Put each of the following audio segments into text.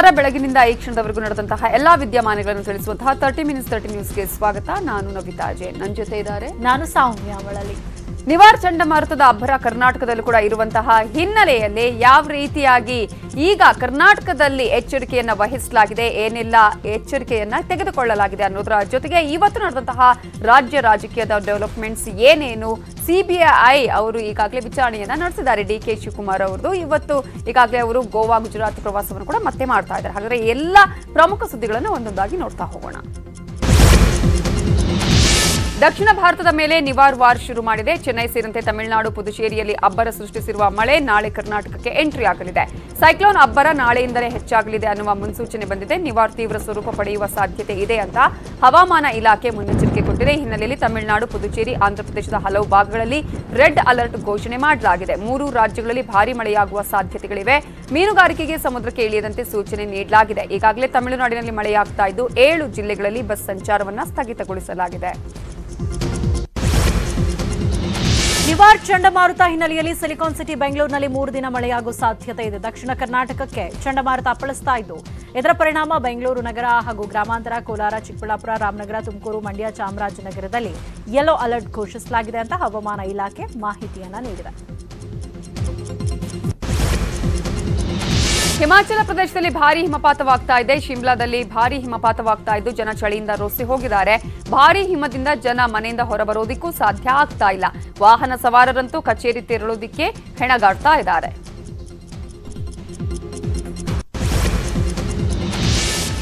ನಮಸ್ಕಾರ. ಬೆಳಗಿನಿಂದ ಈ ಕ್ಷಣದವರೆಗೂ ನಡೆದಂತಹ ಎಲ್ಲಾ ವಿದ್ಯಮಾನಗಳನ್ನು ತಿಳಿಸುವಂತಹ 30 ಮಿನಿಟ್ಸ್ 30 ನ್ಯೂಸ್ಗೆ ಸ್ವಾಗತ. ನಾನು ನವಿತಾ ಜೈನ್. ನನ್ನ ಜೊತೆ ಇದ್ದಾರೆ ನಾನು ಸೌಮ್ಯ ಮಳಲಿ. ನಿವಾರ್ ಚಂಡಮಾರುತದ ಅಬ್ಬರ ಕರ್ನಾಟಕದಲ್ಲೂ ಕೂಡ ಇರುವಂತಹ ಹಿನ್ನೆಲೆಯಲ್ಲಿ ಯಾವ ರೀತಿಯಾಗಿ ಈಗ ಕರ್ನಾಟಕದಲ್ಲಿ ಎಚ್ಚರಿಕೆಯನ್ನ ವಹಿಸಲಾಗಿದೆ, ಏನೆಲ್ಲ ಎಚ್ಚರಿಕೆಯನ್ನ ತೆಗೆದುಕೊಳ್ಳಲಾಗಿದೆ ಅನ್ನೋದರ ಜೊತೆಗೆ ಇವತ್ತು ನಡೆದಂತಹ ರಾಜ್ಯ ರಾಜಕೀಯದ ಡೆವಲಪ್ಮೆಂಟ್ಸ್ ಏನೇನು, ಸಿಬಿಐ ಅವರು ಈಗಾಗಲೇ ವಿಚಾರಣೆಯನ್ನ ನಡೆಸಿದ್ದಾರೆ. ಡಿಕೆ ಶಿವಕುಮಾರ್ ಅವರದು ಇವತ್ತು ಈಗಾಗಲೇ ಅವರು ಗೋವಾ ಗುಜರಾತ್ ಪ್ರವಾಸವನ್ನು ಕೂಡ ಮತ್ತೆ ಮಾಡ್ತಾ ಇದ್ದಾರೆ. ಹಾಗಾದ್ರೆ ಎಲ್ಲ ಪ್ರಮುಖ ಸುದ್ದಿಗಳನ್ನು ಒಂದೊಂದಾಗಿ ನೋಡ್ತಾ ಹೋಗೋಣ. ದಕ್ಷಿಣ ಭಾರತದ ಮೇಲೆ ನಿವಾರ್ ವಾರ್ ಶುರು ಮಾಡಿದೆ. ಚೆನ್ನೈ ಸೇರಿದಂತೆ ತಮಿಳುನಾಡು, ಪುದುಚೇರಿಯಲ್ಲಿ ಅಬ್ಬರ ಸೃಷ್ಟಿಸಿರುವ ಮಳೆ ನಾಳೆ ಕರ್ನಾಟಕಕ್ಕೆ ಎಂಟ್ರಿ ಆಗಲಿದೆ. ಸೈಕ್ಲೋನ್ ಅಬ್ಬರ ನಾಳೆಯಿಂದಲೇ ಹೆಚ್ಚಾಗಲಿದೆ ಅನ್ನುವ ಮುನ್ಸೂಚನೆ ಬಂದಿದೆ. ನಿವಾರ್ ತೀವ್ರ ಸ್ವರೂಪ ಪಡೆಯುವ ಸಾಧ್ಯತೆ ಇದೆ ಅಂತ ಹವಾಮಾನ ಇಲಾಖೆ ಮುನ್ನೆಚ್ಚರಿಕೆ ಕೊಟ್ಟಿದೆ. ಈ ಹಿನ್ನೆಲೆಯಲ್ಲಿ ತಮಿಳುನಾಡು, ಪುದುಚೇರಿ, ಆಂಧ್ರಪ್ರದೇಶದ ಹಲವು ಭಾಗಗಳಲ್ಲಿ ರೆಡ್ ಅಲರ್ಟ್ ಘೋಷಣೆ ಮಾಡಲಾಗಿದೆ. 3 ರಾಜ್ಯಗಳಲ್ಲಿ ಭಾರೀ ಮಳೆಯಾಗುವ ಸಾಧ್ಯತೆಗಳಿವೆ. ಮೀನುಗಾರಿಕೆಗೆ ಸಮುದ್ರಕ್ಕೆ ಇಳಿಯದಂತೆ ಸೂಚನೆ ನೀಡಲಾಗಿದೆ. ಈಗಾಗಲೇ ತಮಿಳುನಾಡಿನಲ್ಲಿ ಮಳೆಯಾಗ್ತಾ ಇದ್ದು 7 ಜಿಲ್ಲೆಗಳಲ್ಲಿ ಬಸ್ ಸಂಚಾರವನ್ನು ಸ್ಥಗಿತಗೊಳಿಸಲಾಗಿದೆ. ನಿವಾರ್ ಚಂಡಮಾರುತ ಹಿನ್ನೆಲೆಯಲ್ಲಿ ಸಿಲಿಕಾನ್ ಸಿಟಿ ಬೆಂಗಳೂರಿನಲ್ಲಿ 3 ದಿನ ಮಳೆಯಾಗುವ ಸಾಧ್ಯತೆ ಇದೆ. ದಕ್ಷಿಣ ಕರ್ನಾಟಕಕ್ಕೆ ಚಂಡಮಾರುತ ಅಪ್ಪಳಿಸ್ತಾ ಇದ್ದು ಇದರ ಪರಿಣಾಮ ಬೆಂಗಳೂರು ನಗರ ಹಾಗೂ ಗ್ರಾಮಾಂತರ, ಕೋಲಾರ, ಚಿಕ್ಕಬಳ್ಳಾಪುರ, ರಾಮನಗರ, ತುಮಕೂರು, ಮಂಡ್ಯ, ಚಾಮರಾಜನಗರದಲ್ಲಿ ಯೆಲ್ಲೋ ಅಲರ್ಟ್ ಘೋಷಿಸಲಾಗಿದೆ ಅಂತ ಹವಾಮಾನ ಇಲಾಖೆ ಮಾಹಿತಿಯನ್ನ ನೀಡಿದೆ. ಹಿಮಾಚಲ ಪ್ರದೇಶದಲ್ಲಿ ಭಾರೀ ಹಿಮಪಾತವಾಗ್ತಾ ಇದೆ. ಶಿಮ್ಲಾದಲ್ಲಿ ಭಾರೀ ಹಿಮಪಾತವಾಗ್ತಾ ಇದ್ದು ಜನ ಚಳಿಯಿಂದ ರೊಸಿ ಹೋಗಿದ್ದಾರೆ. ಭಾರೀ ಹಿಮದಿಂದ ಜನ ಮನೆಯಿಂದ ಹೊರಬರೋದಿಕ್ಕೂ ಸಾಧ್ಯ ಆಗ್ತಾ ಇಲ್ಲ. ವಾಹನ ಸವಾರರಂತೂ ಕಚೇರಿ ತೆರಳೋದಿಕ್ಕೆ ಹೆಣಗಾಡ್ತಾ ಇದ್ದಾರೆ.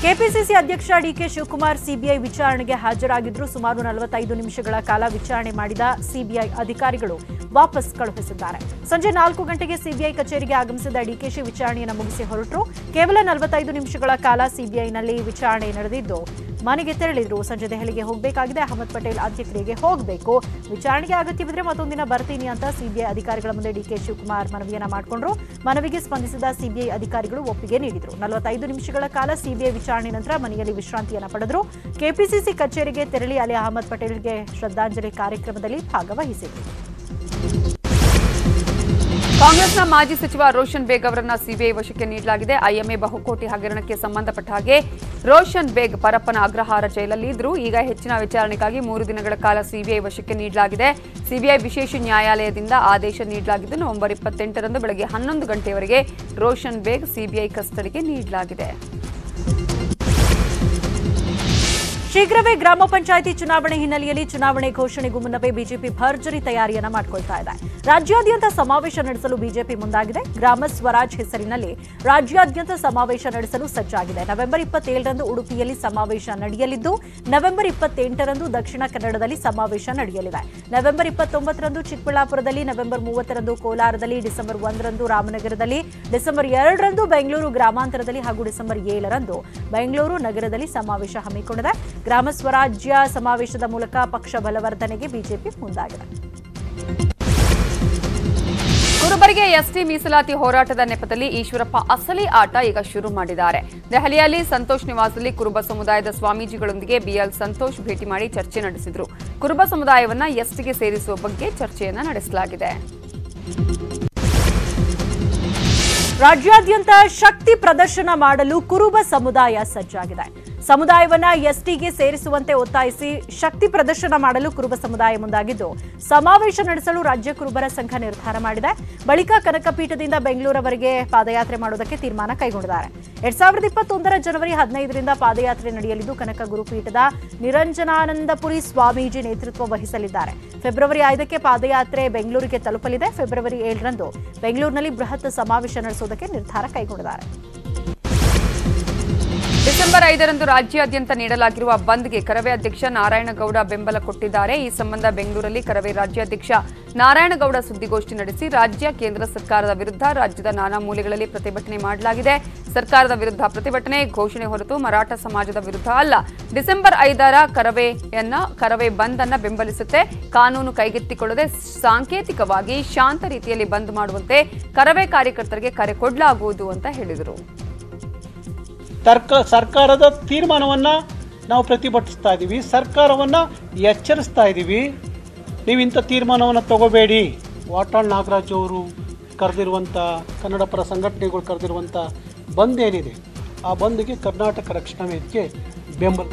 ಕೆಪಿಸಿಸಿ ಅಧ್ಯಕ್ಷ ಡಿಕೆ ಶಿವಕುಮಾರ್ ಸಿಬಿಐ ವಿಚಾರಣೆಗೆ ಹಾಜರಾಗಿದ್ರು. ಸುಮಾರು 45 ನಿಮಿಷಗಳ ಕಾಲ ವಿಚಾರಣೆ ಮಾಡಿದ ಸಿಬಿಐ ಅಧಿಕಾರಿಗಳು ವಾಪಸ್ ಕಳುಹಿಸಿದ್ದಾರೆ. ಸಂಜೆ 4 ಗಂಟೆಗೆ ಸಿಬಿಐ ಕಚೇರಿಗೆ ಆಗಮಿಸಿದ ಡಿಕೆಶಿ ವಿಚಾರಣೆಯನ್ನು ಮುಗಿಸಿ ಹೊರಟರು. ಕೇವಲ 45 ನಿಮಿಷಗಳ ಕಾಲ ಸಿಬಿಐನಲ್ಲಿ ವಿಚಾರಣೆ ನಡೆದಿದ್ದು ಮನೆಗೆ ತೆರಳಿದ್ರು. ಸಂಜೆ ದೆಹಲಿಗೆ ಹೋಗಬೇಕಾಗಿದೆ. ಅಹಮದ್ ಪಟೇಲ್ ಅಂತ್ಯಕ್ರಿಯೆಗೆ ಹೋಗಬೇಕು. ವಿಚಾರಣೆಗೆ ಅಗತ್ಯವಿದ್ರೆ ಮತ್ತೊಂದಿನ ಬರ್ತೀನಿ ಅಂತ ಸಿಬಿಐ ಅಧಿಕಾರಿಗಳ ಮುಂದೆ ಡಿಕೆ ಶಿವಕುಮಾರ್ ಮನವಿಯನ್ನ ಮಾಡಿಕೊಂಡ್ರು. ಮನವಿಗೆ ಸ್ಪಂದಿಸಿದ ಸಿಬಿಐ ಅಧಿಕಾರಿಗಳು ಒಪ್ಪಿಗೆ ನೀಡಿದ್ರು. 45 ನಿಮಿಷಗಳ ಕಾಲ ಸಿಬಿಐ ವಿಚಾರಣೆ ನಂತರ ಮನೆಯಲ್ಲಿ ವಿಶ್ರಾಂತಿಯನ್ನ ಪಡೆದ್ರು. ಕೆಪಿಸಿಸಿ ಕಚೇರಿಗೆ ತೆರಳಿ ಅಲ್ಲಿ ಅಹಮದ್ ಪಟೇಲ್ಗೆ ಶ್ರದ್ಧಾಂಜಲಿ ಕಾರ್ಯಕ್ರಮದಲ್ಲಿ ಭಾಗವಹಿಸಿದ್ರು. ಕಾಂಗ್ರೆಸ್ನ ಮಾಜಿ ಸಚಿವ ರೋಷನ್ ಬೇಗ್ ಅವರನ್ನ ಸಿಬಿಐ ವಶಕ್ಕೆ ನೀಡಲಾಗಿದೆ. ಐಎಂಎ ಬಹುಕೋಟಿ ಹಗರಣಕ್ಕೆ ಸಂಬಂಧಪಟ್ಟ ಹಾಗೆ ರೋಷನ್ ಬೇಗ್ ಪರಪ್ಪನ ಅಗ್ರಹಾರ ಜೈಲಲ್ಲಿ ಇದ್ರು. ಈಗ ಹೆಚ್ಚಿನ ವಿಚಾರಣೆಗಾಗಿ 3 ದಿನಗಳ ಕಾಲ ಸಿಬಿಐ ವಶಕ್ಕೆ ನೀಡಲಾಗಿದೆ. ಸಿಬಿಐ ವಿಶೇಷ ನ್ಯಾಯಾಲಯದಿಂದ ಆದೇಶ ನೀಡಲಾಗಿದ್ದು ನವೆಂಬರ್ 28ರಂದು ಬೆಳಗ್ಗೆ 11 ಗಂಟೆಯವರೆಗೆ ರೋಷನ್ ಬೇಗ್ ಸಿಬಿಐ ಕಸ್ಟಡಿಗೆ ನೀಡಲಾಗಿದೆ. ಶೀಘ್ರವೇ ಗ್ರಾಮ ಪಂಚಾಯಿತಿ ಚುನಾವಣೆ ಹಿನ್ನೆಲೆಯಲ್ಲಿ ಚುನಾವಣೆ ಘೋಷಣೆಗೂ ಮುನ್ನವೇ ಬಿಜೆಪಿ ಭರ್ಜರಿ ತಯಾರಿಯನ್ನ ಮಾಡಿಕೊಳ್ತಾ ಇದೆ. ರಾಜ್ಯಾದ್ಯಂತ ಸಮಾವೇಶ ನಡೆಸಲು ಬಿಜೆಪಿ ಮುಂದಾಗಿದೆ. ಗ್ರಾಮ ಸ್ವರಾಜ್ ಹೆಸರಿನಲ್ಲಿ ರಾಜ್ಯಾದ್ಯಂತ ಸಮಾವೇಶ ನಡೆಸಲು ಸಜ್ಜಾಗಿದೆ. ನವೆಂಬರ್ 27ರಂದು ಉಡುಪಿಯಲ್ಲಿ ಸಮಾವೇಶ ನಡೆಯಲಿದ್ದು ನವೆಂಬರ್ 28ರಂದು ದಕ್ಷಿಣ ಕನ್ನಡದಲ್ಲಿ ಸಮಾವೇಶ ನಡೆಯಲಿದೆ. ನವೆಂಬರ್ 29ರಂದು ಚಿಕ್ಕಬಳ್ಳಾಪುರದಲ್ಲಿ, ನವೆಂಬರ್ 30ರಂದು ಕೋಲಾರದಲ್ಲಿ, ಡಿಸೆಂಬರ್ 1ರಂದು ರಾಮನಗರದಲ್ಲಿ, ಡಿಸೆಂಬರ್ 2ರಂದು ಬೆಂಗಳೂರು ಗ್ರಾಮಾಂತರದಲ್ಲಿ ಹಾಗೂ ಡಿಸೆಂಬರ್ 7ರಂದು ಬೆಂಗಳೂರು ನಗರದಲ್ಲಿ ಸಮಾವೇಶ ಹಮ್ಮಿಕೊಂಡಿದೆ. ಗ್ರಾಮ ಸ್ವರಾಜ್ಯ ಸಮಾವೇಶದ ಮೂಲಕ ಪಕ್ಷ ಬಲವರ್ಧನೆಗೆ ಬಿಜೆಪಿ ಮುಂದಾಗಿದೆ. ಕುರುಬರಿಗೆ ಎಸ್ಟಿ ಮೀಸಲಾತಿ ಹೋರಾಟದ ನೆಪದಲ್ಲಿ ಈಶ್ವರಪ್ಪ ಅಸಲಿ ಆಟ ಈಗ ಶುರು ಮಾಡಿದ್ದಾರೆ. ದೆಹಲಿಯಲ್ಲಿ ಸಂತೋಷ್ ನಿವಾಸದಲ್ಲಿ ಕುರುಬ ಸಮುದಾಯದ ಸ್ವಾಮೀಜಿಗಳೊಂದಿಗೆ ಬಿಎಲ್ ಸಂತೋಷ್ ಭೇಟಿ ಮಾಡಿ ಚರ್ಚೆ ನಡೆಸಿದರು. ಕುರುಬ ಸಮುದಾಯವನ್ನ ಎಸ್ಟಿಗೆ ಸೇರಿಸುವ ಬಗ್ಗೆ ಚರ್ಚೆಯನ್ನ ನಡೆಸಲಾಗಿದೆ. ರಾಜ್ಯಾದ್ಯಂತ ಶಕ್ತಿ ಪ್ರದರ್ಶನ ಮಾಡಲು ಕುರುಬ ಸಮುದಾಯ ಸಜ್ಜಾಗಿದೆ. ಸಮುದಾಯವನ್ನ ಎಸ್ಟಿಗೆ ಸೇರಿಸುವಂತೆ ಒತ್ತಾಯಿಸಿ ಶಕ್ತಿ ಪ್ರದರ್ಶನ ಮಾಡಲು ಕುರುಬ ಸಮುದಾಯ ಮುಂದಾಗಿದ್ದು ಸಮಾವೇಶ ನಡೆಸಲು ರಾಜ್ಯ ಕುರುಬರ ಸಂಘ ನಿರ್ಧಾರ ಮಾಡಿದೆ. ಬಳಿಕ ಕನಕಪೀಠದಿಂದ ಬೆಂಗಳೂರವರೆಗೆ ಪಾದಯಾತ್ರೆ ಮಾಡುವುದಕ್ಕೆ ತೀರ್ಮಾನ ಕೈಗೊಂಡಿದ್ದಾರೆ. 2021 ಜನವರಿ 15ರಿಂದ ಪಾದಯಾತ್ರೆ ನಡೆಯಲಿದ್ದು ಕನಕ ಗುರುಪೀಠದ ನಿರಂಜನಾನಂದಪುರಿ ಸ್ವಾಮೀಜಿ ನೇತೃತ್ವ ವಹಿಸಲಿದ್ದಾರೆ. ಫೆಬ್ರವರಿ 5ಕ್ಕೆ ಪಾದಯಾತ್ರೆ ಬೆಂಗಳೂರಿಗೆ ತಲುಪಲಿದೆ. ಫೆಬ್ರವರಿ 7ರಂದು ಬೆಂಗಳೂರಿನಲ್ಲಿ ಬೃಹತ್ ಸಮಾವೇಶ ನಡೆಸುವುದಕ್ಕೆ ನಿರ್ಧಾರ ಕೈಗೊಂಡಿದ್ದಾರೆ. ಡಿಸೆಂಬರ್ 5ರಂದು ರಾಜ್ಯಾದ್ಯಂತ ನೀಡಲಾಗಿರುವ ಬಂದ್ಗೆ ಕರವೇ ಅಧ್ಯಕ್ಷ ನಾರಾಯಣಗೌಡ ಬೆಂಬಲ ಕೊಟ್ಟಿದ್ದಾರೆ. ಈ ಸಂಬಂಧ ಬೆಂಗಳೂರಲ್ಲಿ ಕರವೇ ರಾಜ್ಯಾಧ್ಯಕ್ಷ ನಾರಾಯಣಗೌಡ ಸುದ್ದಿಗೋಷ್ಠಿ ನಡೆಸಿ ರಾಜ್ಯ ಕೇಂದ್ರ ಸರ್ಕಾರದ ವಿರುದ್ಧ ರಾಜ್ಯದ ನಾನಾ ಮೂಲೆಗಳಲ್ಲಿ ಪ್ರತಿಭಟನೆ ಮಾಡಲಾಗಿದೆ. ಸರ್ಕಾರದ ವಿರುದ್ಧ ಪ್ರತಿಭಟನೆ ಘೋಷಣೆ ಹೊರತು ಮರಾಠ ಸಮಾಜದ ವಿರುದ್ಧ ಅಲ್ಲ. ಡಿಸೆಂಬರ್ 5ರ ಕರವೇ ಬಂದ್ ಅನ್ನ ಬೆಂಬಲಿಸುತ್ತೆ. ಕಾನೂನು ಕೈಗೆತ್ತಿಕೊಳ್ಳದೆ ಸಾಂಕೇತಿಕವಾಗಿ ಶಾಂತ ರೀತಿಯಲ್ಲಿ ಬಂದ್ ಮಾಡುವಂತೆ ಕರವೇ ಕಾರ್ಯಕರ್ತರಿಗೆ ಕರೆ ಕೊಡಲಾಗುವುದು ಅಂತ ಹೇಳಿದರು. ಸರ್ಕಾರದ ತೀರ್ಮಾನವನ್ನು ನಾವು ಪ್ರತಿಭಟಿಸ್ತಾ ಇದ್ದೀವಿ. ಸರ್ಕಾರವನ್ನು ಎಚ್ಚರಿಸ್ತಾ ಇದ್ದೀವಿ, ನೀವು ಇಂಥ ತೀರ್ಮಾನವನ್ನು ತಗೋಬೇಡಿ. ವಾಟಾಳ್ ನಾಗರಾಜ್ ಅವರು ಕರೆದಿರುವಂಥ ಕನ್ನಡ ಪರ ಸಂಘಟನೆಗಳು ಕರೆದಿರುವಂಥ ಬಂದ್ ಏನಿದೆ ಆ ಬಂದ್ಗೆ ಕರ್ನಾಟಕ ರಕ್ಷಣಾ ವೇದಿಕೆ ಬೆಂಬಲ.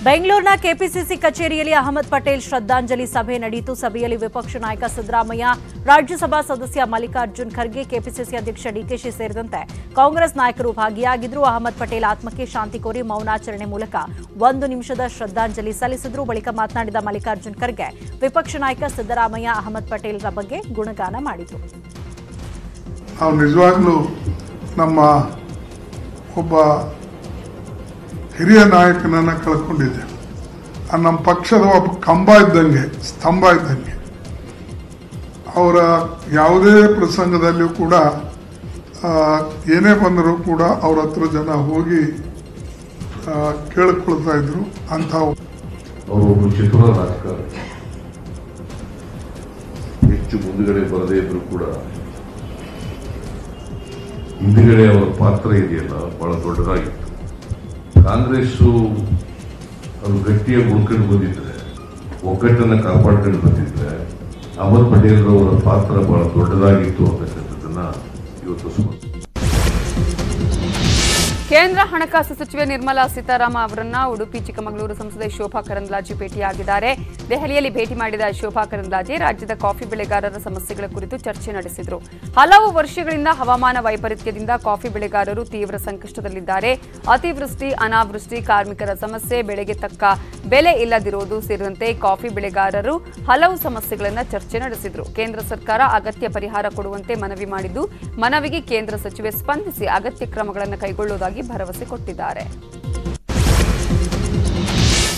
ಬೆಂಗಳೂರಿನ ಕೆಪಿಸಿಸಿ ಕಚೇರಿಯಲ್ಲಿ ಅಹಮದ್ ಪಟೇಲ್ ಶ್ರದ್ಧಾಂಜಲಿ ಸಭೆ ನಡೆಯಿತು. ಸಭೆಯಲ್ಲಿ ವಿಪಕ್ಷ ನಾಯಕ ಸಿದ್ದರಾಮಯ್ಯ, ರಾಜ್ಯಸಭಾ ಸದಸ್ಯ ಮಲ್ಲಿಕಾರ್ಜುನ್ ಖರ್ಗೆ, ಕೆಪಿಸಿಸಿ ಅಧ್ಯಕ್ಷ ಡಿಕೆಶಿ ಸೇರಿದಂತೆ ಕಾಂಗ್ರೆಸ್ ನಾಯಕರು ಭಾಗಿಯಾಗಿದ್ದರು. ಅಹಮದ್ ಪಟೇಲ್ ಆತ್ಮಕ್ಕೆ ಶಾಂತಿ ಕೋರಿ ಮೌನಾಚರಣೆ ಮೂಲಕ 1 ನಿಮಿಷದ ಶ್ರದ್ಧಾಂಜಲಿ ಸಲ್ಲಿಸಿದರು. ಬಳಿಕ ಮಾತನಾಡಿದ ಮಲ್ಲಿಕಾರ್ಜುನ್ ಖರ್ಗೆ, ವಿಪಕ್ಷ ನಾಯಕ ಸಿದ್ದರಾಮಯ್ಯ ಅಹಮದ್ ಪಟೇಲ್ರ ಬಗ್ಗೆ ಗುಣಗಾನ ಮಾಡಿದರು. ನಾವು ನಿಜವಾಗ್ಲೂ ನಮ್ಮ ಒಬ್ಬ ಹಿರಿಯ ನಾಯಕನನ್ನು ಕಳ್ಕೊಂಡಿದ್ದೆ. ನಮ್ಮ ಪಕ್ಷದ ಒಬ್ಬ ಕಂಬ ಇದ್ದಂಗೆ, ಸ್ತಂಭ ಇದ್ದಂಗೆ. ಅವರ ಯಾವುದೇ ಪ್ರಸಂಗದಲ್ಲಿಯೂ ಕೂಡ ಏನೇ ಬಂದರೂ ಕೂಡ ಅವ್ರ ಹತ್ರ ಜನ ಹೋಗಿ ಕೇಳಿಕೊಳ್ತಾ ಇದ್ರು. ಅಂತ ಅವರು ಚತುರ ರಾಜಕಾರಣಿ, ಹೆಚ್ಚು ಮುಂದುಗಡೆ ಬರದೇ ಇದ್ರು ಕೂಡ ಹಿಂದುಗಡೆ ಅವರ ಪಾತ್ರ ಇದೆಯಲ್ಲ ಬಹಳ ದೊಡ್ಡದಾಗಿತ್ತು. ಕಾಂಗ್ರೆಸ್ಸು ಅದು ಗಟ್ಟಿಯಾಗಿ ಉಳ್ಕೊಂಡು ಬಂದಿದ್ರೆ, ಒಗ್ಗಟ್ಟನ್ನು ಕಾಪಾಡ್ಕೊಂಡು ಬಂದಿದ್ರೆ ಅಹಮದ್ ಪಟೇಲ್ ಅವರ ಪಾತ್ರ ಬಹಳ ದೊಡ್ಡದಾಗಿತ್ತು ಅಂತಕ್ಕಂಥದ್ದನ್ನ ಇವತ್ತು ಕೇಂದ್ರ ಹಣಕಾಸು ಸಚಿವೆ ನಿರ್ಮಲಾ ಸೀತಾರಾಮನ್ ಅವರನ್ನ ಉಡುಪಿ ಚಿಕ್ಕಮಗಳೂರು ಸಂಸದೆ ಶೋಭಾ ಕರಂದ್ಲಾಜೆ ಭೇಟಿಯಾಗಿದ್ದಾರೆ. ದೆಹಲಿಯಲ್ಲಿ ಭೇಟಿ ಮಾಡಿದ ಶೋಭಾ ಕರಂದ್ಲಾಜೆ ರಾಜ್ಯದ ಕಾಫಿ ಬೆಳೆಗಾರರ ಸಮಸ್ಯೆಗಳ ಕುರಿತು ಚರ್ಚೆ ನಡೆಸಿದರು. ಹಲವು ವರ್ಷಗಳಿಂದ ಹವಾಮಾನ ವೈಪರೀತ್ಯದಿಂದ ಕಾಫಿ ಬೆಳೆಗಾರರು ತೀವ್ರ ಸಂಕಷ್ಟದಲ್ಲಿದ್ದಾರೆ. ಅತಿವೃಷ್ಟಿ, ಅನಾವೃಷ್ಟಿ, ಕಾರ್ಮಿಕರ ಸಮಸ್ಯೆ, ಬೆಳೆಗೆ ತಕ್ಕ ಬೆಲೆ ಇಲ್ಲದಿರುವುದು ಸೇರಿದಂತೆ ಕಾಫಿ ಬೆಳೆಗಾರರು ಹಲವು ಸಮಸ್ಯೆಗಳನ್ನು ಚರ್ಚೆ ನಡೆಸಿದರು. ಕೇಂದ್ರ ಸರ್ಕಾರ ಅಗತ್ಯ ಪರಿಹಾರ ಕೊಡುವಂತೆ ಮನವಿ ಮಾಡಿದ್ದು, ಮನವಿಗೆ ಕೇಂದ್ರ ಸಚಿವೆ ಸ್ಪಂದಿಸಿ ಅಗತ್ಯ ಕ್ರಮಗಳನ್ನು ಕೈಗೊಳ್ಳುವುದಾಗಿ ಭರವಸೆ ಕೊಟ್ಟಿದ್ದಾರೆ.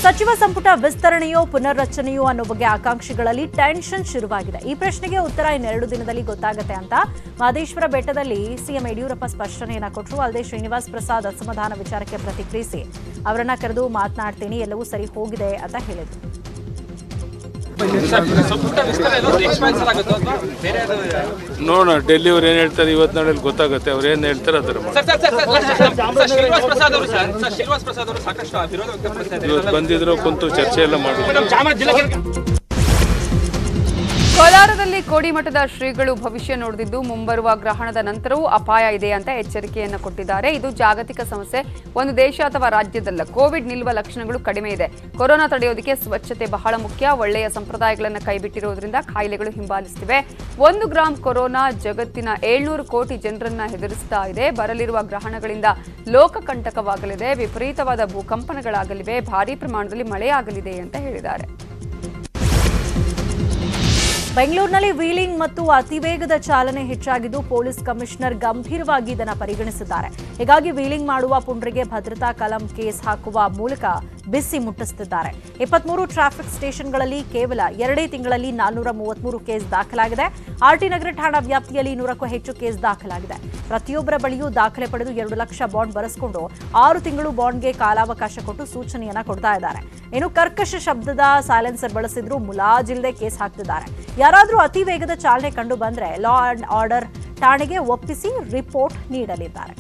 ಸಚಿವ ಸಂಪುಟ ವಿಸ್ತರಣೆಯೋ ಪುನರ್ರಚನೆಯೋ ಅನ್ನೋ ಬಗ್ಗೆ ಆಕಾಂಕ್ಷಿಗಳಲ್ಲಿ ಟೆನ್ಷನ್ ಶುರುವಾಗಿದೆ. ಈ ಪ್ರಶ್ನೆಗೆ ಉತ್ತರ ಇನ್ನೆರಡು ದಿನದಲ್ಲಿ ಗೊತ್ತಾಗುತ್ತೆ ಅಂತ ಮಹದೇಶ್ವರ ಬೆಟ್ಟದಲ್ಲಿ ಸಿಎಂ ಯಡಿಯೂರಪ್ಪ ಸ್ಪಷ್ಟನೆಯನ್ನ ಕೊಟ್ಟರು. ಅಲ್ಲದೆ ಶ್ರೀನಿವಾಸ್ ಪ್ರಸಾದ್ ಅಸಮಾಧಾನ ವಿಚಾರಕ್ಕೆ ಪ್ರತಿಕ್ರಿಯಿಸಿ ಅವರನ್ನ ಕರೆದು ಮಾತನಾಡ್ತೀನಿ, ಎಲ್ಲವೂ ಸರಿ ಹೋಗಿದೆ ಅಂತ ಹೇಳಿದ್ರು. ನೋಡೋಣ, ಡೆಲ್ಲಿ ಅವ್ರು ಏನ್ ಹೇಳ್ತಾರೆ ಇವತ್ತು ನಾಳೆ ಗೊತ್ತಾಗುತ್ತೆ. ಅವ್ರು ಏನ್ ಹೇಳ್ತಾರೆ ಅದರ ಇವತ್ತು ಬಂದಿದ್ರು ಕುಂತು ಚರ್ಚೆ ಎಲ್ಲ ಮಾಡಿದ್ರು. ಕೋಲಾರದಲ್ಲಿ ಕೋಡಿಮಠದ ಶ್ರೀಗಳು ಭವಿಷ್ಯ ನುಡಿದಿದ್ದು ಮುಂಬರುವ ಗ್ರಹಣದ ನಂತರವೂ ಅಪಾಯ ಇದೆ ಅಂತ ಎಚ್ಚರಿಕೆಯನ್ನು ಕೊಟ್ಟಿದ್ದಾರೆ. ಇದು ಜಾಗತಿಕ ಸಮಸ್ಯೆ, ಒಂದು ದೇಶ ಅಥವಾ ರಾಜ್ಯದಲ್ಲ. ಕೋವಿಡ್ ನಿಲ್ಲುವ ಲಕ್ಷಣಗಳು ಕಡಿಮೆ ಇದೆ. ಕೊರೋನಾ ತಡೆಯೋದಕ್ಕೆ ಸ್ವಚ್ಛತೆ ಬಹಳ ಮುಖ್ಯ. ಒಳ್ಳೆಯ ಸಂಪ್ರದಾಯಗಳನ್ನು ಕೈಬಿಟ್ಟಿರುವುದರಿಂದ ಕಾಯಿಲೆಗಳು ಹಿಂಬಾಲಿಸುತ್ತಿವೆ. 1 ಗ್ರಾಂ ಕೊರೋನಾ ಜಗತ್ತಿನ 700 ಕೋಟಿ ಜನರನ್ನ ಹೆದರಿಸ್ತಾ ಇದೆ. ಬರಲಿರುವ ಗ್ರಹಣಗಳಿಂದ ಲೋಕಕಂಟಕವಾಗಲಿದೆ, ವಿಪರೀತವಾದ ಭೂಕಂಪನಗಳಾಗಲಿವೆ, ಭಾರೀ ಪ್ರಮಾಣದಲ್ಲಿ ಮಳೆಯಾಗಲಿದೆ ಅಂತ ಹೇಳಿದ್ದಾರೆ. ಬೆಂಗಳೂರಿನಲ್ಲಿ ವೀಲಿಂಗ್ ಮತ್ತು ಅತಿವೇಗದ ಚಾಲನೆ ಹೆಚ್ಚಾಗಿದ್ದು ಪೊಲೀಸ್ ಕಮಿಷನರ್ ಗಂಭೀರವಾಗಿ ಇದನ್ನು ಪರಿಗಣಿಸಿದ್ದಾರೆ. ಹೀಗಾಗಿ ವೀಲಿಂಗ್ ಮಾಡುವ ಪುಂಡ್ರಿಗೆ ಭದ್ರತಾ ಕಲಂ ಕೇಸ್ ಹಾಕುವ ಮೂಲಕ ಬಿಸಿ ಮುಟ್ಟಿಸುತ್ತಿದ್ದಾರೆ. 23 ಟ್ರಾಫಿಕ್ ಸ್ಟೇಷನ್ಗಳಲ್ಲಿ ಕೇವಲ 2 ತಿಂಗಳಲ್ಲಿ 433 ಕೇಸ್ ದಾಖಲಾಗಿದೆ. ಆರ್ಟಿ ನಗರ ಠಾಣಾ ವ್ಯಾಪ್ತಿಯಲ್ಲಿ 100ಕ್ಕೂ ಹೆಚ್ಚು ಕೇಸ್ ದಾಖಲಾಗಿದೆ. ಪ್ರತಿಯೊಬ್ಬರ ಬಳಿಯೂ ದಾಖಲೆ ಪಡೆದು 2 ಲಕ್ಷ ಬಾಂಡ್ ಬರೆಸಿಕೊಂಡು 6 ತಿಂಗಳು ಬಾಂಡ್ಗೆ ಕಾಲಾವಕಾಶ ಕೊಟ್ಟು ಸೂಚನೆಯನ್ನ ಕೊಡ್ತಾ ಇದ್ದಾರೆ. ಇನ್ನು ಕರ್ಕಶ ಶಬ್ದದ ಸೈಲೆನ್ಸರ್ ಬಳಸಿದ್ರು ಮುಲಾಜಿಲ್ಲದೆ ಕೇಸ್ ಹಾಕ್ತಿದ್ದಾರೆ. ಯಾರಾದರೂ ಅತಿ ವೇಗದ ಚಾಲನೆ ಕಂಡು ಬಂದ್ರೆ ಲಾ ಅಂಡ್ ಆರ್ಡರ್ ಠಾಣೆಗೆ ಒಪ್ಪಿಸಿ ರಿಪೋರ್ಟ್ ನೀಡಲಿದ್ದಾರೆ.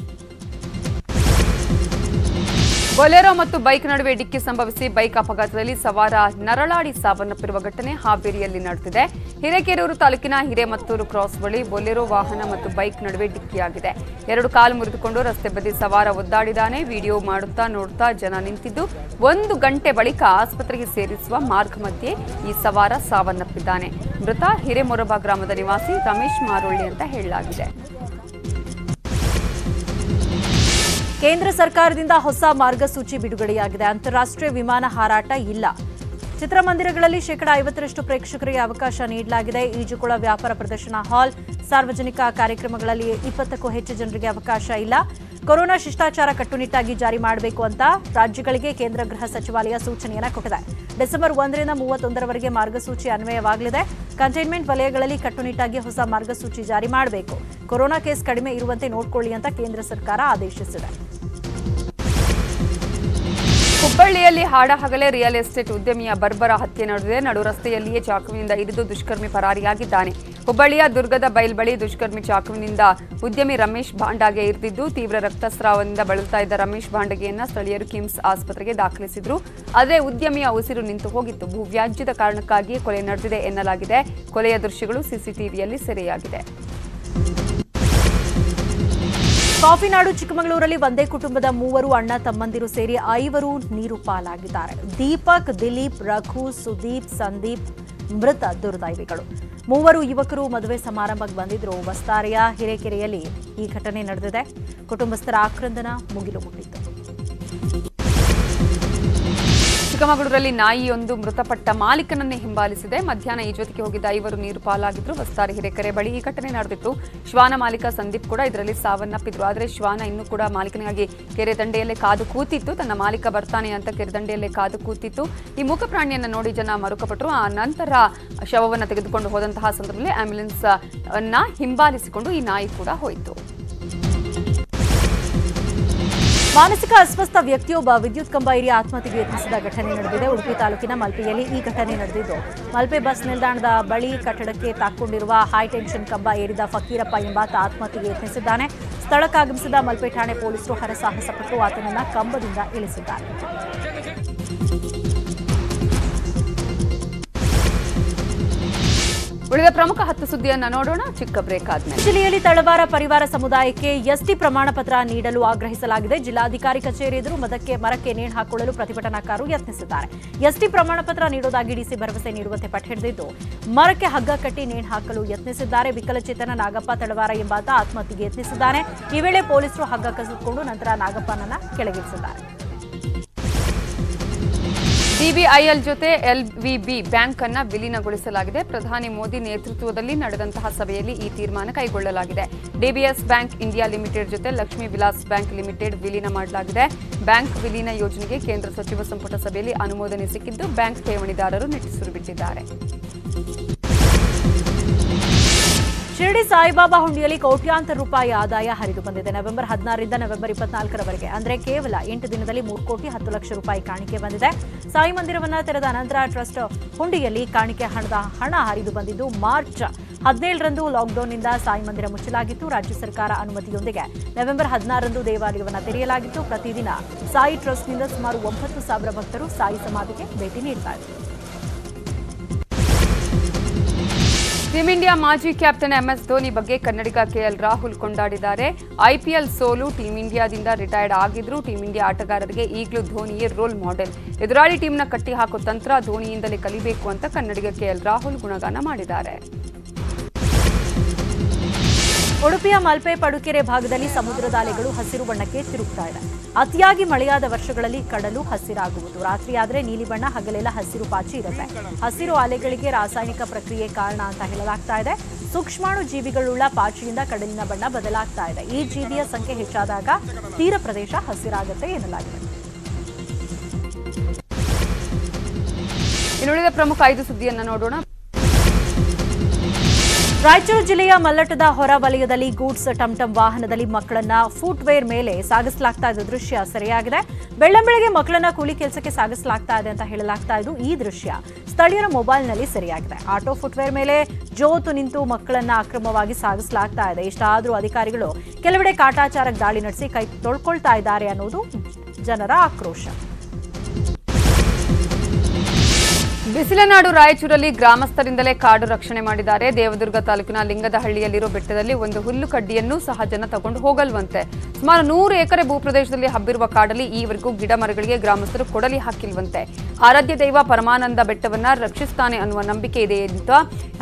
ಬೊಲೆರೋ ಮತ್ತು ಬೈಕ್ ನಡುವೆ ಡಿಕ್ಕಿ ಸಂಭವಿಸಿ ಬೈಕ್ ಅಪಘಾತದಲ್ಲಿ ಸವಾರ ನರಳಾಡಿ ಸಾವನ್ನಪ್ಪಿರುವ ಘಟನೆ ಹಾವೇರಿಯಲ್ಲಿ ನಡೆದಿದೆ. ಹಿರೇಕೆರೂರು ತಾಲೂಕಿನ ಹಿರೇಮತ್ತೂರು ಕ್ರಾಸ್ ಬಳಿ ಬೊಲೆರೋ ವಾಹನ ಮತ್ತು ಬೈಕ್ ನಡುವೆ ಡಿಕ್ಕಿಯಾಗಿದೆ. 2 ಕಾಲು ಮುರಿದುಕೊಂಡು ರಸ್ತೆ ಬದಿ ಸವಾರ ಒದ್ದಾಡಿದ್ದಾನೆ. ವಿಡಿಯೋ ಮಾಡುತ್ತಾ ನೋಡುತ್ತಾ ಜನ ನಿಂತಿದ್ದು 1 ಗಂಟೆ ಬಳಿಕ ಆಸ್ಪತ್ರೆಗೆ ಸೇರಿಸುವ ಮಾರ್ಗ ಮಧ್ಯೆ ಈ ಸವಾರ ಸಾವನ್ನಪ್ಪಿದ್ದಾನೆ. ಮೃತ ಹಿರೇಮೊರಬ ಗ್ರಾಮದ ನಿವಾಸಿ ರಮೇಶ್ ಮಾರೋಳ್ಳಿ ಅಂತ ಹೇಳಲಾಗಿದೆ. ಕೇಂದ್ರ ಸರ್ಕಾರದಿಂದ ಹೊಸ ಮಾರ್ಗಸೂಚಿ ಬಿಡುಗಡೆಯಾಗಿದೆ. ಅಂತಾರಾಷ್ಟ್ರೀಯ ವಿಮಾನ ಹಾರಾಟ ಇಲ್ಲ. ಚಿತ್ರಮಂದಿರಗಳಲ್ಲಿ 50% ಪ್ರೇಕ್ಷಕರಿಗೆ ಅವಕಾಶ ನೀಡಲಾಗಿದೆ. ಈಜುಕೊಳ, ವ್ಯಾಪಾರ ಪ್ರದರ್ಶನ ಹಾಲ್, ಸಾರ್ವಜನಿಕ ಕಾರ್ಯಕ್ರಮಗಳಲ್ಲಿ 20ಕ್ಕೂ ಹೆಚ್ಚು ಜನರಿಗೆ ಅವಕಾಶ ಇಲ್ಲ. ಕೊರೋನಾ ಶಿಷ್ಟಾಚಾರ ಕಟ್ಟುನಿಟ್ಟಾಗಿ ಜಾರಿ ಮಾಡಬೇಕು ಅಂತ ರಾಜ್ಯಗಳಿಗೆ ಕೇಂದ್ರ ಗೃಹ ಸಚಿವಾಲಯ ಸೂಚನೆಯನ್ನು ಕೊಟ್ಟಿದೆ. ಡಿಸೆಂಬರ್ 1ರಿಂದ 31ರವರೆಗೆ ಮಾರ್ಗಸೂಚಿ ಅನ್ವಯವಾಗಲಿದೆ. ಕಂಟೈನ್ಮೆಂಟ್ ವಲಯಗಳಲ್ಲಿ ಕಟ್ಟುನಿಟ್ಟಾಗಿ ಹೊಸ ಮಾರ್ಗಸೂಚಿ ಜಾರಿ ಮಾಡಬೇಕು. ಕೊರೋನಾ ಕೇಸ್ ಕಡಿಮೆ ಇರುವಂತೆ ನೋಡಿಕೊಳ್ಳಿ ಅಂತ ಕೇಂದ್ರ ಸರ್ಕಾರ ಆದೇಶಿಸಿದೆ. ಹುಬ್ಬಳ್ಳಿಯಲ್ಲಿ ಹಾಡಹಗಲೇ ರಿಯಲ್ ಎಸ್ಟೇಟ್ ಉದ್ಯಮಿಯ ಬರ್ಬರ ಹತ್ಯೆ ನಡೆದಿದೆ. ನಡು ರಸ್ತೆಯಲ್ಲಿಯೇ ಚಾಕುವಿನಿಂದ ಇರಿದು ದುಷ್ಕರ್ಮಿ ಪರಾರಿಯಾಗಿದ್ದಾನೆ. ಹುಬ್ಬಳ್ಳಿಯ ದುರ್ಗದ ಬೈಲ್ ಬಳಿ ದುಷ್ಕರ್ಮಿ ಚಾಕುವಿನಿಂದ ಉದ್ಯಮಿ ರಮೇಶ್ ಭಾಂಡಾಗೆ ಇರಿದಿದ್ದು ತೀವ್ರ ರಕ್ತಸ್ರಾವದಿಂದ ಬಳಲ್ತಾ ಇದ್ದ ರಮೇಶ್ ಭಾಂಡಗೆಯನ್ನ ಸ್ಥಳೀಯರು ಕಿಮ್ಸ್ ಆಸ್ಪತ್ರೆಗೆ ದಾಖಲಿಸಿದ್ರು. ಆದರೆ ಉದ್ಯಮಿಯ ಉಸಿರು ನಿಂತು ಹೋಗಿತ್ತು. ಭೂವ್ಯಾಜ್ಯದ ಕಾರಣಕ್ಕಾಗಿಯೇ ಕೊಲೆ ನಡೆದಿದೆ ಎನ್ನಲಾಗಿದೆ. ಕೊಲೆಯ ದೃಶ್ಯಗಳು ಸಿಸಿಟಿವಿಯಲ್ಲಿ ಸೆರೆಯಾಗಿದೆ. ಕಾಫಿನಾಡು ಚಿಕ್ಕಮಗಳೂರಲ್ಲಿ ಒಂದೇ ಕುಟುಂಬದ 3 ಅಣ್ಣ ತಮ್ಮಂದಿರು ಸೇರಿ 5 ನೀರು ಪಾಲಾಗಿದ್ದಾರೆ. ದೀಪಕ್, ದಿಲೀಪ್, ರಘು, ಸುದೀಪ್, ಸಂದೀಪ್ ಮೃತ ದುರ್ದೈವಿಗಳು. 3 ಯುವಕರು ಮದುವೆ ಸಮಾರಂಭಕ್ಕೆ ಬಂದಿದ್ರು. ವಸ್ತಾರೆಯ ಹಿರೇಕೆರೆಯಲ್ಲಿ ಈ ಘಟನೆ ನಡೆದಿದೆ. ಕುಟುಂಬಸ್ಥರ ಆಕ್ರಂದನ ಮುಗಿಲು ಮುಟ್ಟಿತ್ತು. ಚಿಕ್ಕಮಗಳೂರಲ್ಲಿ ನಾಯಿಯೊಂದು ಮೃತಪಟ್ಟ ಮಾಲೀಕನನ್ನೇ ಹಿಂಬಾಲಿಸಿದೆ. ಮಧ್ಯಾಹ್ನ ಈ ಜೊತೆಗೆ ಹೋಗಿದ್ದ 5 ನೀರು ಪಾಲಾಗಿದ್ರು. ವಸ್ತಾರೆ ಹಿರೇಕೆರೆ ಬಳಿ ಈ ಘಟನೆ ನಡೆದಿತ್ತು. ಶ್ವಾನ ಮಾಲೀಕ ಸಂದೀಪ್ ಕೂಡ ಇದರಲ್ಲಿ ಸಾವನ್ನಪ್ಪಿದ್ರು. ಆದರೆ ಶ್ವಾನ ಇನ್ನೂ ಕೂಡ ಮಾಲೀಕನಿಗಾಗಿ ಕೆರೆ ದಂಡೆಯಲ್ಲೇ ಕಾದು ಕೂತಿತ್ತು. ತನ್ನ ಮಾಲೀಕ ಬರ್ತಾನೆ ಅಂತ ಕೆರೆ ದಂಡೆಯಲ್ಲೇ ಕಾದು ಕೂತಿತ್ತು. ಈ ಮೂಕ ಪ್ರಾಣಿಯನ್ನು ನೋಡಿ ಜನ ಮರುಕಪಟ್ಟರು. ಆ ನಂತರ ಶವವನ್ನು ತೆಗೆದುಕೊಂಡು ಹೋದಂತಹ ಸಂದರ್ಭದಲ್ಲಿ ಆಂಬ್ಯುಲೆನ್ಸ್ ಅನ್ನ ಹಿಂಬಾಲಿಸಿಕೊಂಡು ಈ ನಾಯಿ ಕೂಡ ಹೋಯಿತು. ಮಾನಸಿಕ ಅಸ್ವಸ್ಥ ವ್ಯಕ್ತಿಯೊಬ್ಬ ವಿದ್ಯುತ್ ಕಂಬ ಏರಿ ಆತ್ಮಹತ್ಯೆಗೆ ಯತ್ನಿಸಿದ ಘಟನೆ ನಡೆದಿದೆ. ಉಡುಪಿ ತಾಲೂಕಿನ ಮಲ್ಪೆಯಲ್ಲಿ ಈ ಘಟನೆ ನಡೆದಿದ್ದು, ಮಲ್ಪೆ ಬಸ್ ನಿಲ್ದಾಣದ ಬಳಿ ಕಟ್ಟಡಕ್ಕೆ ತಾಕೊಂಡಿರುವ ಹೈಟೆನ್ಷನ್ ಕಂಬ ಏರಿದ ಫಕೀರಪ್ಪ ಎಂಬಾತ ಆತ್ಮಹತ್ಯೆಗೆ ಯತ್ನಿಸಿದ್ದಾನೆ. ಸ್ಥಳಕ್ಕಾಗಮಿಸಿದ ಮಲ್ಪೆ ಠಾಣೆ ಪೊಲೀಸರು ಹರಸಾಹಸ ಪಟ್ಟು ಆತನನ್ನು ಕಂಬದಿಂದ ಇಳಿಸಿದ್ದಾರೆ. ಉಳಿದ ಪ್ರಮುಖ 10 ಸುದ್ದಿಯನ್ನ ನೋಡೋಣ. ಚಿಕ್ಕ ಬ್ರೇಕ್ ಆದ್ಮೇಲೆ ಜಿಲ್ಲೆಯಲ್ಲಿ ತಳವಾರ ಪರಿವಾರ ಸಮುದಾಯಕ್ಕೆ ಎಸ್ಟಿ ಪ್ರಮಾಣ ಪತ್ರ ನೀಡಲು ಆಗ್ರಹಿಸಲಾಗಿದೆ. ಜಿಲ್ಲಾಧಿಕಾರಿ ಕಚೇರಿ ಎದುರು ಮರಕ್ಕೆ ನೇಣು ಹಾಕೊಳ್ಳಲು ಪ್ರತಿಭಟನಾಕಾರರು ಯತ್ನಿಸಿದ್ದಾರೆ. ಎಸ್ಟಿ ಪ್ರಮಾಣ ಪತ್ರ ನೀಡುವುದಾಗಿ ಡಿಸಿ ಭರವಸೆ ನೀಡುವಂತೆ ಪಟ್ಟು ಹಿಡಿದಿದ್ದು ಮರಕ್ಕೆ ಹಗ್ಗ ಕಟ್ಟಿ ನೇಣು ಹಾಕಲು ಯತ್ನಿಸಿದ್ದಾರೆ. ವಿಕಲಚೇತನ ನಾಗಪ್ಪ ತಳವಾರ ಎಂಬಾತ ಆತ್ಮಹತ್ಯೆಗೆ ಯತ್ನಿಸಿದ್ದಾನೆ. ಈ ವೇಳೆ ಪೊಲೀಸರು ಹಗ್ಗ ಕಸಿದುಕೊಂಡು ನಂತರ ನಾಗಪ್ಪನನ್ನ ಕೆಳಗಿಳಿಸಿದ್ದಾರೆ. ಡಿಬಿಐಎಲ್ ಜೊತೆ ಎಲ್ವಿಬಿ ಬ್ಯಾಂಕ್ ಅನ್ನ ವಿಲೀನಗೊಳಿಸಲಾಗಿದೆ. ಪ್ರಧಾನಿ ಮೋದಿ ನೇತೃತ್ವದಲ್ಲಿ ನಡೆದಂತಹ ಸಭೆಯಲ್ಲಿ ಈ ತೀರ್ಮಾನ ಕೈಗೊಳ್ಳಲಾಗಿದೆ. ಡಿಬಿಎಸ್ ಬ್ಯಾಂಕ್ ಇಂಡಿಯಾ ಲಿಮಿಟೆಡ್ ಜೊತೆ ಲಕ್ಷ್ಮೀ ವಿಲಾಸ್ ಬ್ಯಾಂಕ್ ಲಿಮಿಟೆಡ್ ವಿಲೀನ ಮಾಡಲಾಗಿದೆ. ಬ್ಯಾಂಕ್ ವಿಲೀನ ಯೋಜನೆಗೆ ಕೇಂದ್ರ ಸಚಿವ ಸಂಪುಟ ಸಭೆಯಲ್ಲಿ ಅನುಮೋದನೆ ಸಿಕ್ಕಿದ್ದು ಬ್ಯಾಂಕ್ ಠೇವಣಿದಾರರು ನಿಟ್ಟುಸಿರು ಬಿಟ್ಟಿದ್ದಾರೆ. ಶಿರಡಿ ಸಾಯಿಬಾಬಾ ಹುಂಡಿಯಲ್ಲಿ ಕೋಟ್ಯಾಂತರ ರೂಪಾಯಿ ಆದಾಯ ಹರಿದು ಬಂದಿದೆ. ನವೆಂಬರ್ 16ರಿಂದ ನವೆಂಬರ್ 24ರವರೆಗೆ ಅಂದರೆ ಕೇವಲ 8 ದಿನದಲ್ಲಿ 3 ಕೋಟಿ 10 ಲಕ್ಷ ರೂಪಾಯಿ ಕಾಣಿಕೆ ಬಂದಿದೆ. ಸಾಯಿ ಮಂದಿರವನ್ನು ತೆರೆದ ನಂತರ ಟ್ರಸ್ಟ್ ಹುಂಡಿಯಲ್ಲಿ ಕಾಣಿಕೆ ಹಣ ಹರಿದು ಬಂದಿದ್ದು ಮಾರ್ಚ್ 17ರಂದು ಲಾಕ್ಡೌನ್ನಿಂದ ಸಾಯಿ ಮಂದಿರ ಮುಚ್ಚಲಾಗಿತ್ತು. ರಾಜ್ಯ ಸರ್ಕಾರ ಅನುಮತಿಯೊಂದಿಗೆ ನವೆಂಬರ್ 16ರಂದು ದೇವಾಲಯವನ್ನು ತೆರೆಯಲಾಗಿತ್ತು. ಪ್ರತಿದಿನ ಸಾಯಿ ಟ್ರಸ್ಟ್ನಿಂದ ಸುಮಾರು 9,000 ಭಕ್ತರು ಸಾಯಿ ಸಮಾಧಿಗೆ ಭೇಟಿ ನೀಡುತ್ತಾರೆ. ಟೀಂ ಇಂಡಿಯಾ ಮಾಜಿ ಕ್ಯಾಪ್ಟನ್ ಎಂಎಸ್ ಧೋನಿ ಬಗ್ಗೆ ಕನ್ನಡಿಗ ಕೆಎಲ್ ರಾಹುಲ್ ಕೊಂಡಾಡಿದ್ದಾರೆ. ಐಪಿಎಲ್ ಸೋಲು ಟೀಂ ಇಂಡಿಯಾದಿಂದ ರಿಟೈರ್ಡ್ ಆಗಿದ್ರು. ಟೀಂ ಇಂಡಿಯಾ ಆಟಗಾರರಿಗೆ ಈಗಲೂ ಧೋನಿಯೇ ರೋಲ್ ಮಾಡೆಲ್. ಎದುರಾಳಿ ಟೀಮ್ನ ಕಟ್ಟಿ ಹಾಕೋ ತಂತ್ರ ಧೋನಿಯಿಂದಲೇ ಕಲಿಬೇಕು ಅಂತ ಕನ್ನಡಿಗ ಕೆಎಲ್ ರಾಹುಲ್ ಗುಣಗಾನ ಮಾಡಿದ್ದಾರೆ. ಉಡುಪಿಯ ಮಲ್ಪೆ ಪಡುಕೆರೆ ಭಾಗದಲ್ಲಿ ಸಮುದ್ರದ ಅಲೆಗಳು ಹಸಿರು ಬಣ್ಣಕ್ಕೆ ತಿರುಗ್ತಾ ಇದೆ. ಅತಿಯಾಗಿ ಮಳೆಯಾದ ವರ್ಷಗಳಲ್ಲಿ ಕಡಲು ಹಸಿರಾಗುವುದು. ರಾತ್ರಿಯಾದರೆ ನೀಲಿ ಬಣ್ಣ, ಹಗಲೆಲ್ಲ ಹಸಿರು ಪಾಚಿ ಇರುತ್ತೆ. ಹಸಿರು ಅಲೆಗಳಿಗೆ ರಾಸಾಯನಿಕ ಪ್ರಕ್ರಿಯೆ ಕಾರಣ ಅಂತ ಹೇಳಲಾಗ್ತಾ ಇದೆ. ಸೂಕ್ಷ್ಮಾಣು ಜೀವಿಗಳುಳ್ಳ ಪಾಚಿಯಿಂದ ಕಡಲಿನ ಬಣ್ಣ ಬದಲಾಗ್ತಾ ಇದೆ. ಈ ಜೀವಿಯ ಸಂಖ್ಯೆ ಹೆಚ್ಚಾದಾಗ ತೀರ ಪ್ರದೇಶ ಹಸಿರಾಗುತ್ತೆ ಎನ್ನಲಾಗಿದೆ. ಇನ್ನುಳಿದ ಪ್ರಮುಖ 5 ಸುದ್ದಿಯನ್ನು ನೋಡೋಣ. ರಾಯಚೂರು ಜಿಲ್ಲೆಯ ಮಲ್ಲಟದ ಹೊರ ವಲಯದಲ್ಲಿ ಗೂಡ್ಸ್ ಟಮ್ಟಮ್ ವಾಹನದಲ್ಲಿ ಮಕ್ಕಳನ್ನ ಫುಟ್ವೇರ್ ಮೇಲೆ ಸಾಗಿಸಲಾಗ್ತಾ ಇದ್ದ ದೃಶ್ಯ ಸೆರೆಯಾಗಿದೆ. ಬೆಳ್ಳಂಬೆಳಗ್ಗೆ ಮಕ್ಕಳನ್ನ ಕೂಲಿ ಕೆಲಸಕ್ಕೆ ಸಾಗಿಸಲಾಗ್ತಾ ಇದೆ ಅಂತ ಹೇಳಲಾಗ್ತಾ ಇದ್ದು ಈ ದೃಶ್ಯ ಸ್ಥಳೀಯರ ಮೊಬೈಲ್ನಲ್ಲಿ ಸೆರೆಯಾಗಿದೆ. ಆಟೋ ಫುಟ್ವೇರ್ ಮೇಲೆ ಜೋತು ನಿಂತು ಮಕ್ಕಳನ್ನ ಅಕ್ರಮವಾಗಿ ಸಾಗಿಸಲಾಗ್ತಾ ಇದೆ. ಇಷ್ಟಾದರೂ ಅಧಿಕಾರಿಗಳು ಕೆಲವೆಡೆ ಕಾಟಾಚಾರಕ್ಕೆ ದಾಳಿ ನಡೆಸಿ ಕೈ ತೊಳ್ಕೊಳ್ತಾ ಇದ್ದಾರೆ ಅನ್ನೋದು ಜನರ ಆಕ್ರೋಶ. ಬಿಸಿಲನಾಡು ರಾಯಚೂರಲ್ಲಿ ಗ್ರಾಮಸ್ಥರಿಂದಲೇ ಕಾಡು ರಕ್ಷಣೆ ಮಾಡಿದ್ದಾರೆ. ದೇವದುರ್ಗ ತಾಲೂಕಿನ ಲಿಂಗದಹಳ್ಳಿಯಲ್ಲಿರೋ ಬೆಟ್ಟದಲ್ಲಿ ಒಂದು ಹುಲ್ಲು ಕಡ್ಡಿಯನ್ನು ಸಹ ಜನ ತಗೊಂಡು ಹೋಗಲ್ವಂತೆ. ಸುಮಾರು 100 ಎಕರೆ ಭೂಪ್ರದೇಶದಲ್ಲಿ ಹಬ್ಬಿರುವ ಕಾಡಲ್ಲಿ ಈವರೆಗೂ ಗಿಡ ಮರಗಳಿಗೆ ಗ್ರಾಮಸ್ಥರು ಕೊಡಲಿ ಹಾಕಿಲ್ವಂತೆ. ಆರಾಧ್ಯ ದೈವ ಪರಮಾನಂದ ಬೆಟ್ಟವನ್ನ ರಕ್ಷಿಸ್ತಾನೆ ಅನ್ನುವ ನಂಬಿಕೆ ಇದೆ ಅಂತ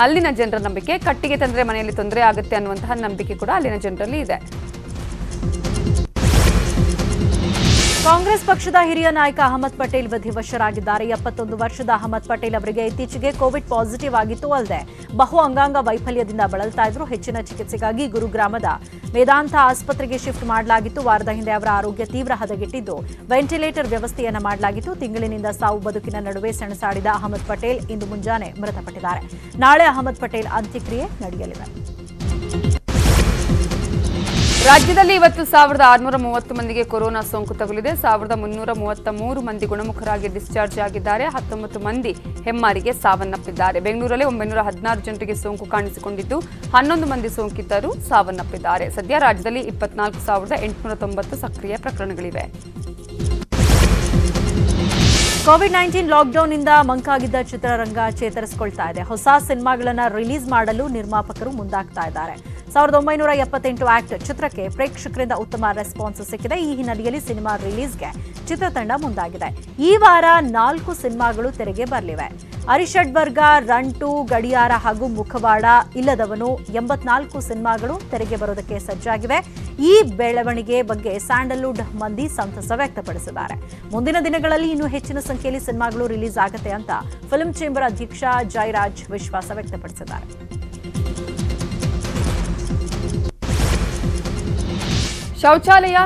ಅಲ್ಲಿನ ಜನರ ನಂಬಿಕೆ. ಕಟ್ಟಿಗೆ ತಂದ್ರೆ ಮನೆಯಲ್ಲಿ ತೊಂದರೆ ಆಗುತ್ತೆ ಅನ್ನುವಂತಹ ನಂಬಿಕೆ ಕೂಡ ಅಲ್ಲಿನ ಜನರಲ್ಲಿ ಇದೆ. ಕಾಂಗ್ರೆಸ್ ಪಕ್ಷದ ಹಿರಿಯ ನಾಯಕ ಅಹಮದ್ ಪಟೇಲ್ ವಿಧಿವಶರಾಗಿದ್ದಾರೆ. 71 ವರ್ಷದ ಅಹಮದ್ ಪಟೇಲ್ ಅವರಿಗೆ ಇತ್ತೀಚೆಗೆ ಕೋವಿಡ್ ಪಾಸಿಟಿವ್ ಆಗಿತ್ತು ಅಲ್ಲದೆ ಬಹು ಅಂಗಾಂಗ ವೈಫಲ್ಯದಿಂದ ಬಳಲ್ತಾ ಇದ್ರು. ಹೆಚ್ಚಿನ ಚಿಕಿತ್ಸೆಗಾಗಿ ಗುರುಗ್ರಾಮದ ವೇದಾಂತ ಆಸ್ಪತ್ರೆಗೆ ಶಿಫ್ಟ್ ಮಾಡಲಾಗಿತ್ತು. ವಾರದ ಹಿಂದೆ ಅವರ ಆರೋಗ್ಯ ತೀವ್ರ ಹದಗೆಟ್ಟಿದ್ದು ವೆಂಟಿಲೇಟರ್ ವ್ಯವಸ್ಥೆಯನ್ನ ಮಾಡಲಾಗಿತ್ತು. ತಿಂಗಳಿನಿಂದ ಸಾವು ಬದುಕಿನ ನಡುವೆ ಸೆಣಸಾಡಿದ ಅಹಮದ್ ಪಟೇಲ್ ಇಂದು ಮುಂಜಾನೆ ಮೃತಪಟ್ಟಿದ್ದಾರೆ. ನಾಳೆ ಅಹಮದ್ ಪಟೇಲ್ ಅಂತ್ಯಕ್ರಿಯೆ ನಡೆಯಲಿದೆ. ರಾಜ್ಯದಲ್ಲಿ ಇವತ್ತು 1630 ಮಂದಿಗೆ ಕೊರೋನಾ ಸೋಂಕು ತಗುಲಿದೆ. 1333 ಮಂದಿ ಗುಣಮುಖರಾಗಿ ಡಿಸ್ಚಾರ್ಜ್ ಆಗಿದ್ದಾರೆ. 19 ಮಂದಿ ಹೆಮ್ಮಾರಿಗೆ ಸಾವನ್ನಪ್ಪಿದ್ದಾರೆ. ಬೆಂಗಳೂರಲ್ಲಿ 916 ಜನರಿಗೆ ಸೋಂಕು ಕಾಣಿಸಿಕೊಂಡಿದ್ದು 11 ಮಂದಿ ಸೋಂಕಿತರು ಸಾವನ್ನಪ್ಪಿದ್ದಾರೆ. ಸದ್ಯ ರಾಜ್ಯದಲ್ಲಿ 24,890 ಸಕ್ರಿಯ ಪ್ರಕರಣಗಳಿವೆ. ಕೋವಿಡ್-19 ಲಾಕ್ಡೌನ್ನಿಂದ ಮಂಕಾಗಿದ್ದ ಚಿತ್ರರಂಗ ಚೇತರಿಸಿಕೊಳ್ತಾ ಇದೆ. ಹೊಸ ಸಿನಿಮಾಗಳನ್ನು ರಿಲೀಸ್ ಮಾಡಲು ನಿರ್ಮಾಪಕರು ಮುಂದಾಗ್ತಾ ಇದ್ದಾರೆ. 1978 ಆಕ್ಟ್ ಚಿತ್ರಕ್ಕೆ ಪ್ರೇಕ್ಷಕರಿಂದ ಉತ್ತಮ ರೆಸ್ಪಾನ್ಸ್ ಸಿಕ್ಕಿದೆ. ಈ ಹಿನ್ನೆಲೆಯಲ್ಲಿ ಸಿನಿಮಾ ರಿಲೀಸ್ಗೆ ಚಿತ್ರತಂಡ ಮುಂದಾಗಿದೆ. ಈ ವಾರ 4 ಸಿನಿಮಾಗಳು ತೆರೆಗೆ ಬರಲಿವೆ. ಅರಿಷಡ್ ವರ್ಗ, ರನ್ 2, ಗಡಿಯಾರ ಹಾಗೂ ಮುಖವಾಡ ಇಲ್ಲದವನು 84 ಸಿನಿಮಾಗಳು ತೆರೆಗೆ ಬರೋದಕ್ಕೆ ಸಜ್ಜಾಗಿವೆ. ಈ ಬೆಳವಣಿಗೆ ಬಗ್ಗೆ ಸ್ಯಾಂಡಲ್ವುಡ್ ಮಂದಿ ಸಂತಸ ವ್ಯಕ್ತಪಡಿಸಿದ್ದಾರೆ. ಮುಂದಿನ ದಿನಗಳಲ್ಲಿ ಇನ್ನೂ ಹೆಚ್ಚಿನ ಸಂಖ್ಯೆಯಲ್ಲಿ ಸಿನಿಮಾಗಳು ರಿಲೀಸ್ ಆಗುತ್ತೆ ಅಂತ ಫಿಲ್ಮ್ ಚೇಂಬರ್ ಅಧ್ಯಕ್ಷ ಜಯರಾಜ್ ವಿಶ್ವಾಸ ವ್ಯಕ್ತಪಡಿಸಿದ್ದಾರೆ. ಶೌಚಾಲಯ